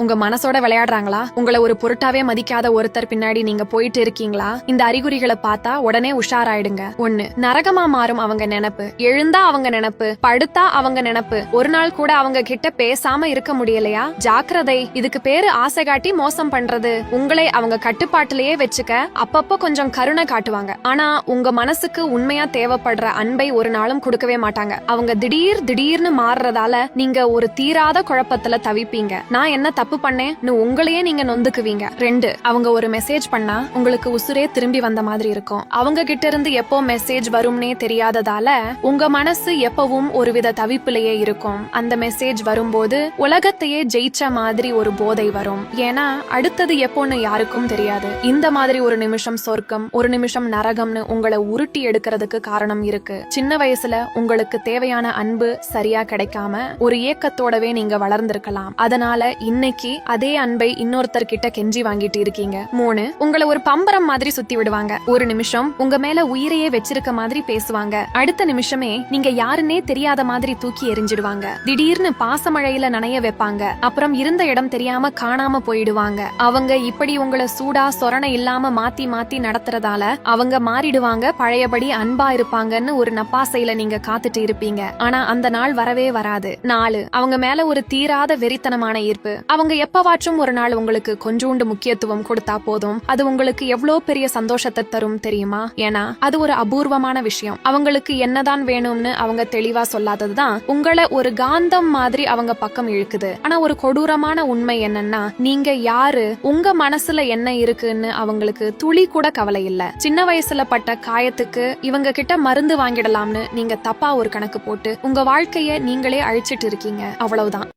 உங்க மனசோட விளையாடுறாங்களா? உங்களை ஒரு பொருட்டாவே மதிக்காத ஒருத்தர் பின்னாடி நீங்க போயிட்டு இருக்கீங்களா? இந்த அறிகுறிகளை பார்த்தா உடனே உஷாராயிடுங்க. 1. நரகமா மாறும் அவங்க நினைப்பு. எழுந்தா அவங்க நினைப்பு, படுத்தா அவங்க நினைப்பு, ஒரு நாள் கூட அவங்க கிட்ட பேசாம இருக்க முடியலையா? ஜாக்கிரதை, இதுக்கு பேரு ஆசை காட்டி மோசம் பண்றது. உங்களை அவங்க கட்டுப்பாட்டிலேயே வச்சுக்க அப்பப்ப கொஞ்சம் கருணை காட்டுவாங்க. ஆனா உங்க மனசுக்கு உண்மையா தேவைப்படுற அன்பை ஒரு நாளும் கொடுக்கவே மாட்டாங்க. அவங்க திடீர்னு மாறுறதால நீங்க ஒரு தீராத குழப்பத்துல தவிப்பீங்க. நான் என்ன தப்பு பண்ணேன்னு உங்களையே நீங்க நொந்துக்குவீங்க. 2. அவங்க ஒரு மெசேஜ் பண்ணா உங்களுக்கு உசுரே திரும்பி வந்த மாதிரி இருக்கும். அவங்க கிட்ட இருந்து எப்போ மெசேஜ் வரும்னே தெரியாததால உங்க மனசு எப்பவும் ஒருவித தவிப்பிலேயே இருக்கும். அந்த மெசேஜ் வரும்போது உலகத்தையே ஜெயிச்ச மாதிரி ஒரு போதை வரும். ஏன்னா அடுத்தது எப்போன்னு யாருக்கும் தெரியாது. இந்த மாதிரி ஒரு நிமிஷம் சொர்க்கம், ஒரு நிமிஷம் நரகம்னு உங்களை உருட்டி எடுக்கிறதுக்கு காரணம் இருக்கு. சின்ன வயசுல உங்களுக்கு தேவையான அன்பு சரியா கிடைக்காம ஒரு ஏக்கத்தோடவே நீங்க வளர்ந்திருக்கலாம். அதனால இன்னைக்கு அதே அன்பை இன்னொருத்தர் கிட்ட கெஞ்சி வாங்கிட்டு இருக்கீங்க. 3. உங்களை ஒரு பம்பரம் மாதிரி சுத்தி விடுவாங்க. ஒரு நிமிஷம் உங்க மேல உயிரையே வச்சிருக்க மாதிரி பேசுவாங்க. அடுத்த நிமிஷமே நீங்க யாருன்னே தெரியாத மாதிரி தூக்கி எரிஞ்சிடுவாங்க. திடீர்னு பாசமழையில நனைய வைப்பாங்க. அப்புறம் இருந்த இடம் தெரியாம காணாம போயிடுவாங்க. அவங்க இப்படி உங்களை சூடா சொரணை இல்லாம மாத்தி மாத்தி நடத்துறதால அவங்க மாறிடுவாங்க, பழையபடி அன்பா இருப்பாங்கன்னு ஒரு நப்பாசையில நீங்க காத்துட்டு இருப்பீங்க. ஆனா அந்த நாள் வரவே வராது. 4. அவங்க மேல ஒரு தீராத வெறித்தனமான ஈர்ப்பு. அவங்க எப்பவாச்சும் ஒரு நாள் உங்களுக்கு கொஞ்சோண்டு முக்கியத்துவம் கொடுத்தா போதும், அது உங்களுக்கு எவ்வளவு பெரிய சந்தோஷத்தை தரும் தெரியுமா? ஏன்னா அது ஒரு அபூர்வமான விஷயம். அவங்களுக்கு என்னதான் வேணும்னு அவங்க தெளிவா சொல்லாததுதான் உங்களை ஒரு காந்தம் மாதிரி அவங்க பக்கம் இழுக்குது. ஆனா ஒரு கொடூரமான உண்மை என்னன்னா, நீங்க யாரு, உங்க மனசுல என்ன இருக்குன்னு அவங்களுக்கு துளி கூட கவலை இல்ல. சின்ன வயசுல பட்ட காயத்துக்கு இவங்க கிட்ட மருந்து வாங்கிடலாம்னு நீங்க தப்பா ஒரு கணக்கு போட்டு உங்க வாழ்க்கைய நீங்களே அழிச்சிட்டு இருக்கீங்க. அவ்வளவுதான்.